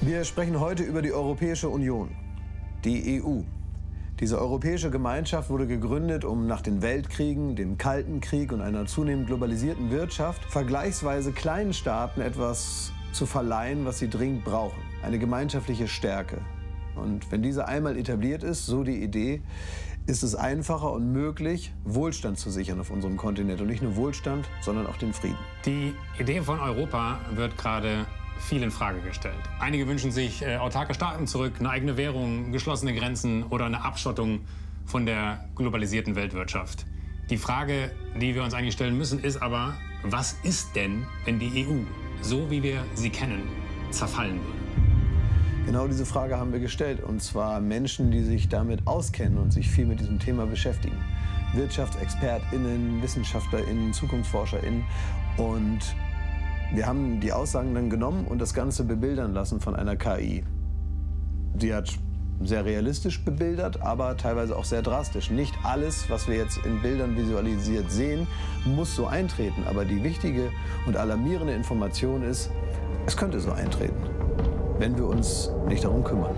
Wir sprechen heute über die Europäische Union, die EU. Diese europäische Gemeinschaft wurde gegründet, um nach den Weltkriegen, dem Kalten Krieg und einer zunehmend globalisierten Wirtschaft vergleichsweise kleinen Staaten etwas zu verleihen, was sie dringend brauchen. Eine gemeinschaftliche Stärke. Und wenn diese einmal etabliert ist, so die Idee, ist es einfacher und möglich, Wohlstand zu sichern auf unserem Kontinent. Und nicht nur Wohlstand, sondern auch den Frieden. Die Idee von Europa wird gerade viel in Frage gestellt. Einige wünschen sich autarke Staaten zurück, eine eigene Währung, geschlossene Grenzen oder eine Abschottung von der globalisierten Weltwirtschaft. Die Frage, die wir uns eigentlich stellen müssen, ist aber, was ist denn, wenn die EU, so wie wir sie kennen, zerfallen würde? Genau diese Frage haben wir gestellt, und zwar Menschen, die sich damit auskennen und sich viel mit diesem Thema beschäftigen. WirtschaftsexpertInnen, WissenschaftlerInnen, ZukunftsforscherInnen. Und wir haben die Aussagen dann genommen und das Ganze bebildern lassen von einer KI. Sie hat sehr realistisch bebildert, aber teilweise auch sehr drastisch. Nicht alles, was wir jetzt in Bildern visualisiert sehen, muss so eintreten. Aber die wichtige und alarmierende Information ist, es könnte so eintreten, wenn wir uns nicht darum kümmern.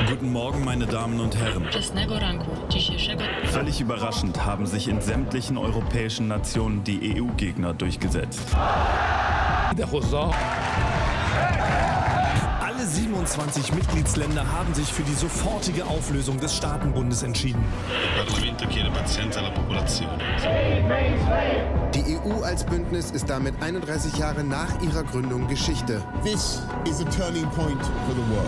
Guten Morgen, meine Damen und Herren. Völlig überraschend haben sich in sämtlichen europäischen Nationen die EU-Gegner durchgesetzt. Alle 27 Mitgliedsländer haben sich für die sofortige Auflösung des Staatenbundes entschieden. Die EU als Bündnis ist damit 31 Jahre nach ihrer Gründung Geschichte. This is a turning point for the world.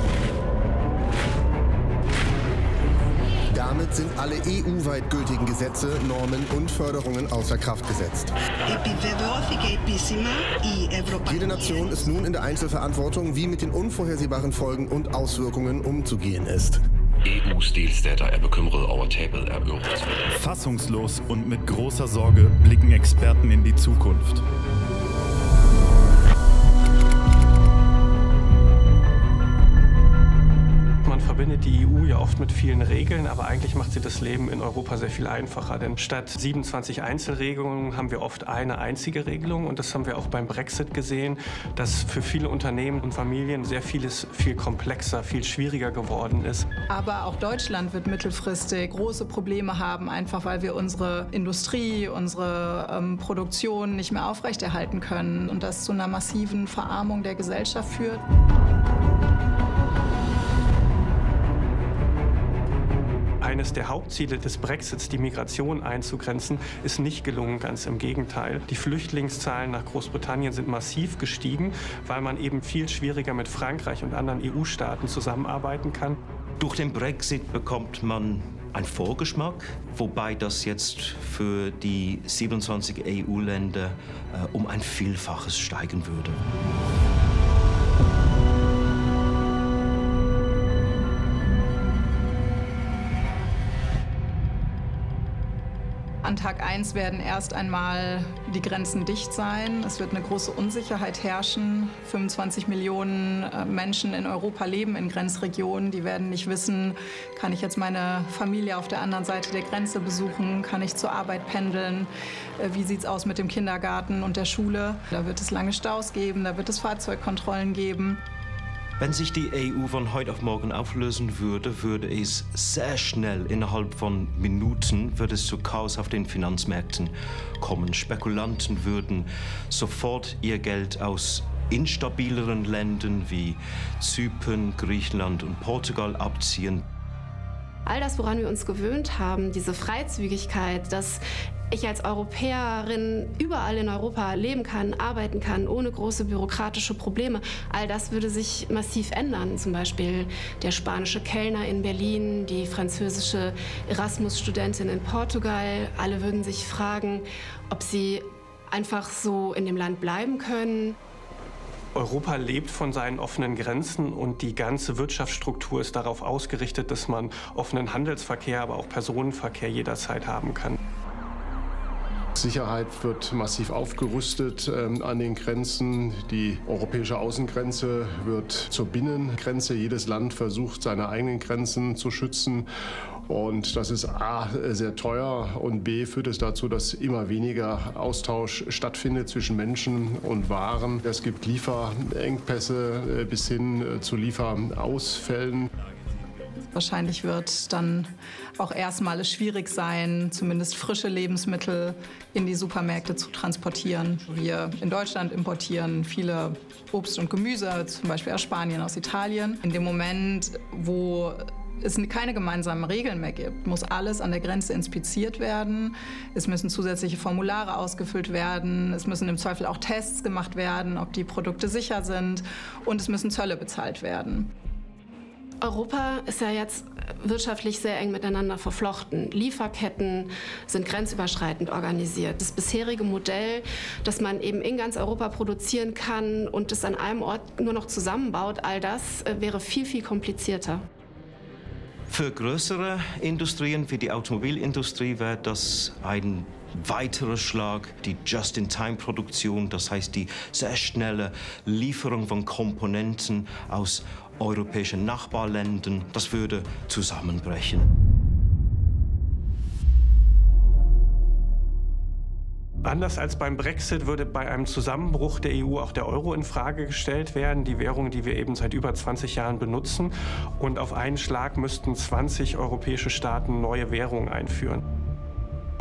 Damit sind alle EU-weit gültigen Gesetze, Normen und Förderungen außer Kraft gesetzt. Jede Nation ist nun in der Einzelverantwortung, wie mit den unvorhersehbaren Folgen und Auswirkungen umzugehen ist. EU-stilstäter er bekymret over tabet af Europaspillet. Fassungslos und mit großer Sorge blicken Experten in die Zukunft. Man verbindet die EU ja oft mit vielen Regeln, aber eigentlich macht sie das Leben in Europa sehr viel einfacher. Denn statt 27 Einzelregelungen haben wir oft eine einzige Regelung. Und das haben wir auch beim Brexit gesehen, dass für viele Unternehmen und Familien sehr vieles viel komplexer, viel schwieriger geworden ist. Aber auch Deutschland wird mittelfristig große Probleme haben, einfach weil wir unsere Industrie, unsere Produktion nicht mehr aufrechterhalten können und das zu einer massiven Verarmung der Gesellschaft führt. Eines der Hauptziele des Brexits, die Migration einzugrenzen, ist nicht gelungen, ganz im Gegenteil. Die Flüchtlingszahlen nach Großbritannien sind massiv gestiegen, weil man eben viel schwieriger mit Frankreich und anderen EU-Staaten zusammenarbeiten kann. Durch den Brexit bekommt man einen Vorgeschmack, wobei das jetzt für die 27 EU-Länder um ein Vielfaches steigen würde. An Tag 1 werden erst einmal die Grenzen dicht sein. Es wird eine große Unsicherheit herrschen. 25 Millionen Menschen in Europa leben in Grenzregionen. Die werden nicht wissen, kann ich jetzt meine Familie auf der anderen Seite der Grenze besuchen? Kann ich zur Arbeit pendeln? Wie sieht es aus mit dem Kindergarten und der Schule? Da wird es lange Staus geben, da wird es Fahrzeugkontrollen geben. Wenn sich die EU von heute auf morgen auflösen würde, würde es sehr schnell, innerhalb von Minuten, würde es zu Chaos auf den Finanzmärkten kommen. Spekulanten würden sofort ihr Geld aus instabileren Ländern wie Zypern, Griechenland und Portugal abziehen. All das, woran wir uns gewöhnt haben, diese Freizügigkeit, dass ich als Europäerin überall in Europa leben kann, arbeiten kann, ohne große bürokratische Probleme. All das würde sich massiv ändern. Zum Beispiel der spanische Kellner in Berlin, die französische Erasmus-Studentin in Portugal. Alle würden sich fragen, ob sie einfach so in dem Land bleiben können. Europa lebt von seinen offenen Grenzen und die ganze Wirtschaftsstruktur ist darauf ausgerichtet, dass man offenen Handelsverkehr, aber auch Personenverkehr jederzeit haben kann. Sicherheit wird massiv aufgerüstet an den Grenzen. Die europäische Außengrenze wird zur Binnengrenze. Jedes Land versucht, seine eigenen Grenzen zu schützen. Und das ist A, sehr teuer und B, führt es dazu, dass immer weniger Austausch stattfindet zwischen Menschen und Waren. Es gibt Lieferengpässe bis hin zu Lieferausfällen. Wahrscheinlich wird dann auch erstmal es schwierig sein, zumindest frische Lebensmittel in die Supermärkte zu transportieren. Wir in Deutschland importieren viele Obst und Gemüse, zum Beispiel aus Spanien, aus Italien. In dem Moment, wo es keine gemeinsamen Regeln mehr gibt, muss alles an der Grenze inspiziert werden. Es müssen zusätzliche Formulare ausgefüllt werden. Es müssen im Zweifel auch Tests gemacht werden, ob die Produkte sicher sind. Und es müssen Zölle bezahlt werden. Europa ist ja jetzt wirtschaftlich sehr eng miteinander verflochten. Lieferketten sind grenzüberschreitend organisiert. Das bisherige Modell, dass man eben in ganz Europa produzieren kann und es an einem Ort nur noch zusammenbaut, all das wäre viel, viel komplizierter. Für größere Industrien wie die Automobilindustrie wäre das ein weiterer Schlag, die Just-in-Time-Produktion, das heißt die sehr schnelle Lieferung von Komponenten aus europäischen Nachbarländern, das würde zusammenbrechen. Anders als beim Brexit würde bei einem Zusammenbruch der EU auch der Euro in Frage gestellt werden, die Währung, die wir eben seit über 20 Jahren benutzen. Und auf einen Schlag müssten 20 europäische Staaten neue Währungen einführen.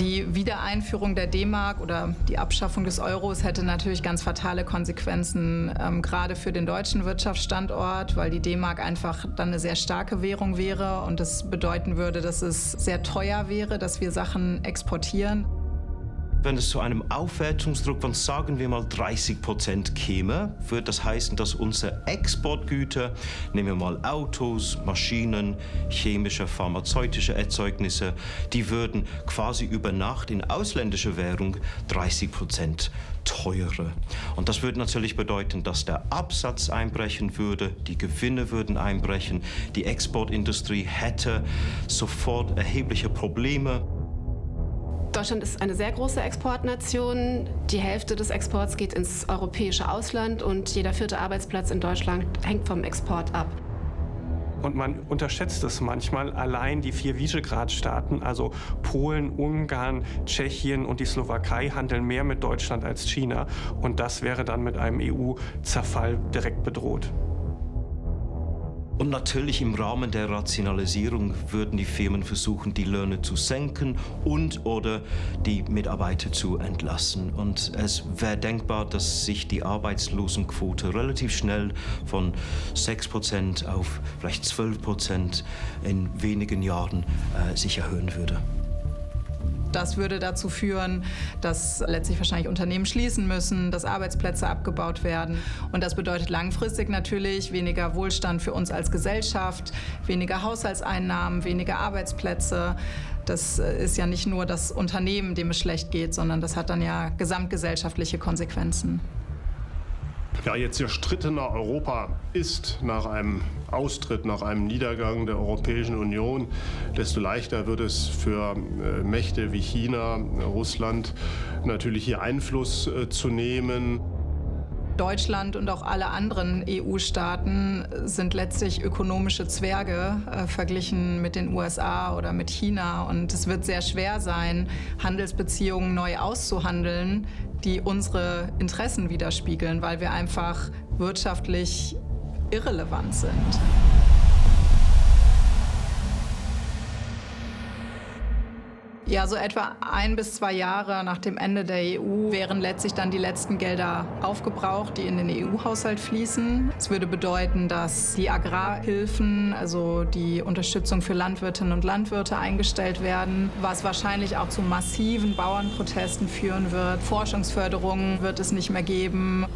Die Wiedereinführung der D-Mark oder die Abschaffung des Euros hätte natürlich ganz fatale Konsequenzen, gerade für den deutschen Wirtschaftsstandort, weil die D-Mark einfach dann eine sehr starke Währung wäre und das bedeuten würde, dass es sehr teuer wäre, dass wir Sachen exportieren. Wenn es zu einem Aufwertungsdruck von, sagen wir mal, 30% käme, würde das heißen, dass unsere Exportgüter, nehmen wir mal Autos, Maschinen, chemische, pharmazeutische Erzeugnisse, die würden quasi über Nacht in ausländischer Währung 30% teurer. Und das würde natürlich bedeuten, dass der Absatz einbrechen würde, die Gewinne würden einbrechen, die Exportindustrie hätte sofort erhebliche Probleme. Deutschland ist eine sehr große Exportnation. Die Hälfte des Exports geht ins europäische Ausland und jeder 4. Arbeitsplatz in Deutschland hängt vom Export ab. Und man unterschätzt es manchmal. Allein die 4 Visegrad-Staaten, also Polen, Ungarn, Tschechien und die Slowakei, handeln mehr mit Deutschland als China. Und das wäre dann mit einem EU-Zerfall direkt bedroht. Und natürlich im Rahmen der Rationalisierung würden die Firmen versuchen, die Löhne zu senken oder die Mitarbeiter zu entlassen. Und es wäre denkbar, dass sich die Arbeitslosenquote relativ schnell von 6% auf vielleicht 12% in wenigen Jahren sich erhöhen würde. Das würde dazu führen, dass letztlich wahrscheinlich Unternehmen schließen müssen, dass Arbeitsplätze abgebaut werden. Und das bedeutet langfristig natürlich weniger Wohlstand für uns als Gesellschaft, weniger Haushaltseinnahmen, weniger Arbeitsplätze. Das ist ja nicht nur das Unternehmen, dem es schlecht geht, sondern das hat dann ja gesamtgesellschaftliche Konsequenzen. Ja, jetzt zerstrittener Europa ist nach einem Austritt, nach einem Niedergang der Europäischen Union, desto leichter wird es für Mächte wie China, Russland natürlich hier Einfluss zu nehmen. Deutschland und auch alle anderen EU-Staaten sind letztlich ökonomische Zwerge verglichen mit den USA oder mit China. Und es wird sehr schwer sein, Handelsbeziehungen neu auszuhandeln, die unsere Interessen widerspiegeln, weil wir einfach wirtschaftlich irrelevant sind. Ja, so etwa 1 bis 2 Jahre nach dem Ende der EU wären letztlich dann die letzten Gelder aufgebraucht, die in den EU-Haushalt fließen. Es würde bedeuten, dass die Agrarhilfen, also die Unterstützung für Landwirtinnen und Landwirte eingestellt werden, was wahrscheinlich auch zu massiven Bauernprotesten führen wird. Forschungsförderung wird es nicht mehr geben.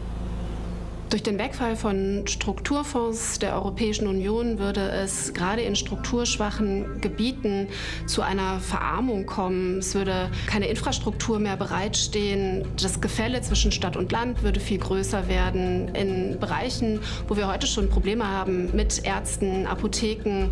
Durch den Wegfall von Strukturfonds der Europäischen Union würde es gerade in strukturschwachen Gebieten zu einer Verarmung kommen. Es würde keine Infrastruktur mehr bereitstehen. Das Gefälle zwischen Stadt und Land würde viel größer werden. In Bereichen, wo wir heute schon Probleme haben mit Ärzten, Apotheken.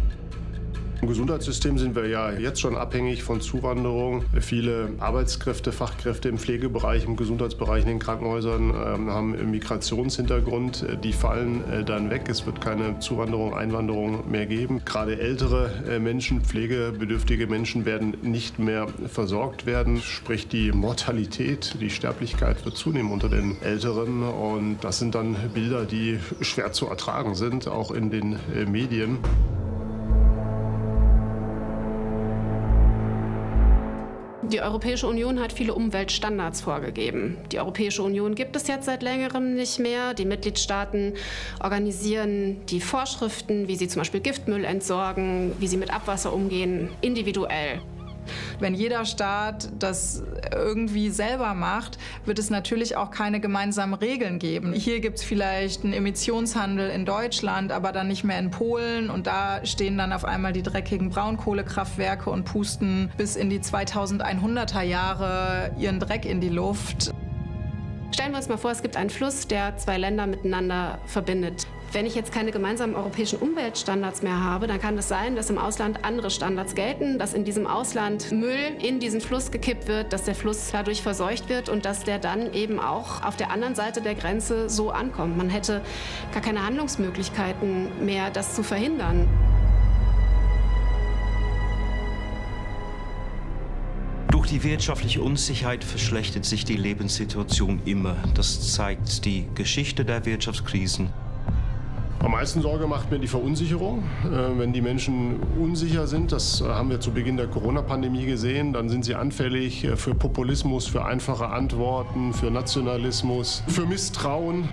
Im Gesundheitssystem sind wir ja jetzt schon abhängig von Zuwanderung. Viele Arbeitskräfte, Fachkräfte im Pflegebereich, im Gesundheitsbereich, in den Krankenhäusern haben einen Migrationshintergrund. Die fallen dann weg. Es wird keine Zuwanderung, Einwanderung mehr geben. Gerade ältere Menschen, pflegebedürftige Menschen werden nicht mehr versorgt werden. Sprich, die Mortalität, die Sterblichkeit wird zunehmen unter den Älteren. Und das sind dann Bilder, die schwer zu ertragen sind, auch in den Medien. Die Europäische Union hat viele Umweltstandards vorgegeben. Die Europäische Union gibt es jetzt seit längerem nicht mehr. Die Mitgliedstaaten organisieren die Vorschriften, wie sie zum Beispiel Giftmüll entsorgen, wie sie mit Abwasser umgehen, individuell. Wenn jeder Staat das irgendwie selber macht, wird es natürlich auch keine gemeinsamen Regeln geben. Hier gibt es vielleicht einen Emissionshandel in Deutschland, aber dann nicht mehr in Polen. Und da stehen dann auf einmal die dreckigen Braunkohlekraftwerke und pusten bis in die 2100er Jahre ihren Dreck in die Luft. Stellen wir uns mal vor, es gibt einen Fluss, der zwei Länder miteinander verbindet. Wenn ich jetzt keine gemeinsamen europäischen Umweltstandards mehr habe, dann kann es sein, dass im Ausland andere Standards gelten, dass in diesem Ausland Müll in diesen Fluss gekippt wird, dass der Fluss dadurch verseucht wird und dass der dann eben auch auf der anderen Seite der Grenze so ankommt. Man hätte gar keine Handlungsmöglichkeiten mehr, das zu verhindern. Durch die wirtschaftliche Unsicherheit verschlechtert sich die Lebenssituation immer. Das zeigt die Geschichte der Wirtschaftskrisen. Am meisten Sorge macht mir die Verunsicherung. Wenn die Menschen unsicher sind, das haben wir zu Beginn der Corona-Pandemie gesehen, dann sind sie anfällig für Populismus, für einfache Antworten, für Nationalismus, für Misstrauen.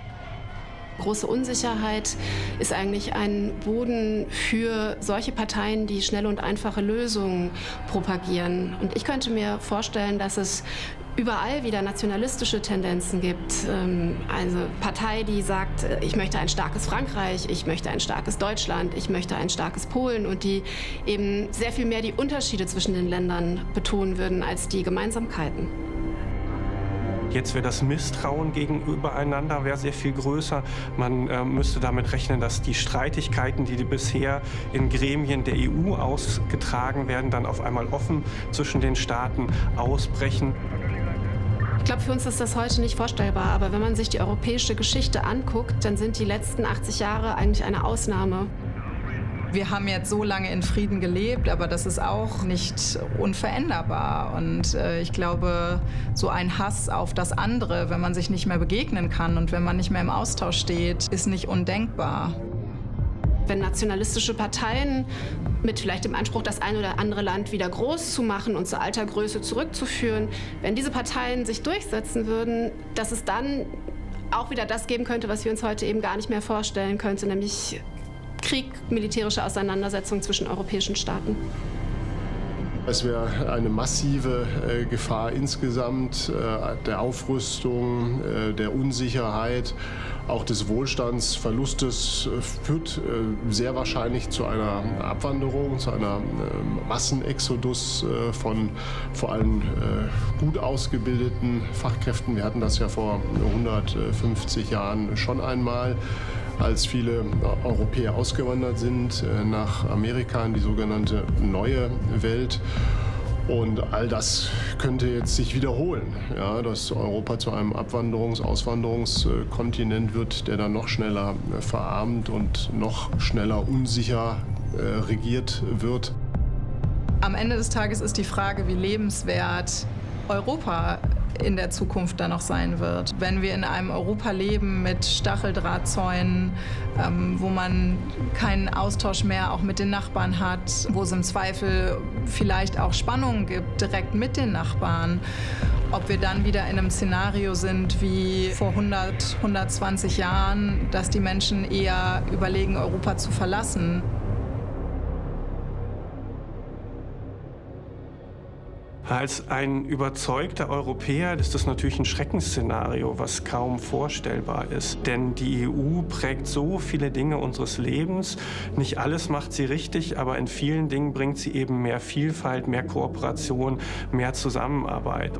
Große Unsicherheit ist eigentlich ein Boden für solche Parteien, die schnelle und einfache Lösungen propagieren. Und ich könnte mir vorstellen, dass es überall wieder nationalistische Tendenzen gibt. Also Partei, die sagt, ich möchte ein starkes Frankreich, ich möchte ein starkes Deutschland, ich möchte ein starkes Polen und die eben sehr viel mehr die Unterschiede zwischen den Ländern betonen würden als die Gemeinsamkeiten. Jetzt wäre das Misstrauen gegenübereinander sehr viel größer. Man müsste damit rechnen, dass die Streitigkeiten, die bisher in Gremien der EU ausgetragen werden, dann auf einmal offen zwischen den Staaten ausbrechen. Ich glaube, für uns ist das heute nicht vorstellbar, aber wenn man sich die europäische Geschichte anguckt, dann sind die letzten 80 Jahre eigentlich eine Ausnahme. Wir haben jetzt so lange in Frieden gelebt, aber das ist auch nicht unveränderbar. Und ich glaube, so ein Hass auf das andere, wenn man sich nicht mehr begegnen kann und wenn man nicht mehr im Austausch steht, ist nicht undenkbar. Wenn nationalistische Parteien mit vielleicht dem Anspruch, das ein oder andere Land wieder groß zu machen und zur alter Größe zurückzuführen, wenn diese Parteien sich durchsetzen würden, dass es dann auch wieder das geben könnte, was wir uns heute eben gar nicht mehr vorstellen könnten, nämlich Krieg, militärische Auseinandersetzung zwischen europäischen Staaten. Es wäre eine massive Gefahr insgesamt der Aufrüstung, der Unsicherheit, auch des Wohlstandsverlustes, führt sehr wahrscheinlich zu einer Abwanderung, zu einer Massenexodus von vor allem gut ausgebildeten Fachkräften. Wir hatten das ja vor 150 Jahren schon einmal, als viele Europäer ausgewandert sind nach Amerika in die sogenannte Neue Welt. Und all das könnte jetzt sich wiederholen, ja, dass Europa zu einem Auswanderungskontinent wird, der dann noch schneller verarmt und noch schneller unsicher regiert wird. Am Ende des Tages ist die Frage, wie lebenswert Europa in der Zukunft dann noch sein wird. Wenn wir in einem Europa leben mit Stacheldrahtzäunen, wo man keinen Austausch mehr auch mit den Nachbarn hat, wo es im Zweifel vielleicht auch Spannungen gibt direkt mit den Nachbarn, ob wir dann wieder in einem Szenario sind wie vor 100, 120 Jahren, dass die Menschen eher überlegen, Europa zu verlassen. Als ein überzeugter Europäer ist das natürlich ein Schreckensszenario, was kaum vorstellbar ist. Denn die EU prägt so viele Dinge unseres Lebens. Nicht alles macht sie richtig, aber in vielen Dingen bringt sie eben mehr Vielfalt, mehr Kooperation, mehr Zusammenarbeit.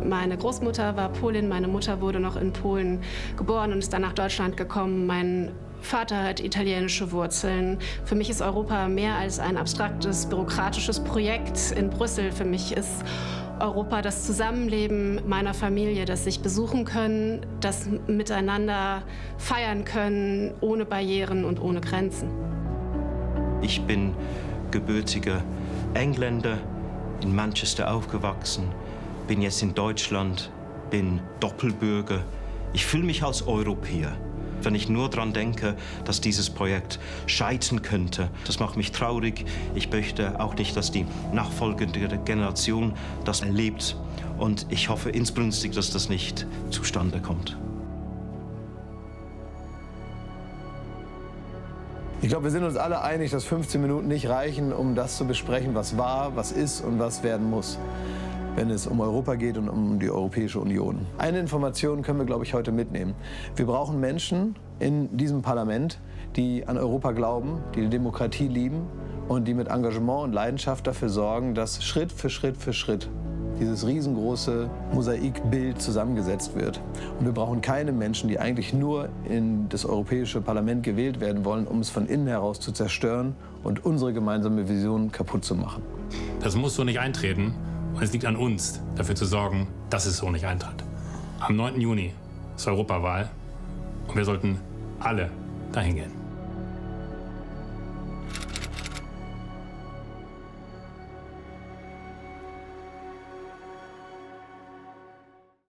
Meine Großmutter war Polin, meine Mutter wurde noch in Polen geboren und ist dann nach Deutschland gekommen. Mein Vater hat italienische Wurzeln. Für mich ist Europa mehr als ein abstraktes, bürokratisches Projekt in Brüssel. Für mich ist Europa das Zusammenleben meiner Familie, das sich besuchen können, das miteinander feiern können, ohne Barrieren und ohne Grenzen. Ich bin gebürtiger Engländer, in Manchester aufgewachsen, bin jetzt in Deutschland, bin Doppelbürger. Ich fühle mich als Europäer. Wenn ich nur daran denke, dass dieses Projekt scheitern könnte, das macht mich traurig. Ich möchte auch nicht, dass die nachfolgende Generation das erlebt. Und ich hoffe inbrünstig, dass das nicht zustande kommt. Ich glaube, wir sind uns alle einig, dass 15 Minuten nicht reichen, um das zu besprechen, was war, was ist und was werden muss, wenn es um Europa geht und um die Europäische Union. Eine Information können wir, glaube ich, heute mitnehmen. Wir brauchen Menschen in diesem Parlament, die an Europa glauben, die die Demokratie lieben und die mit Engagement und Leidenschaft dafür sorgen, dass Schritt für Schritt für Schritt dieses riesengroße Mosaikbild zusammengesetzt wird. Und wir brauchen keine Menschen, die eigentlich nur in das Europäische Parlament gewählt werden wollen, um es von innen heraus zu zerstören und unsere gemeinsame Vision kaputt zu machen. Das muss so nicht eintreten. Und es liegt an uns, dafür zu sorgen, dass es so nicht eintritt. Am 9. Juni ist Europawahl und wir sollten alle dahin gehen.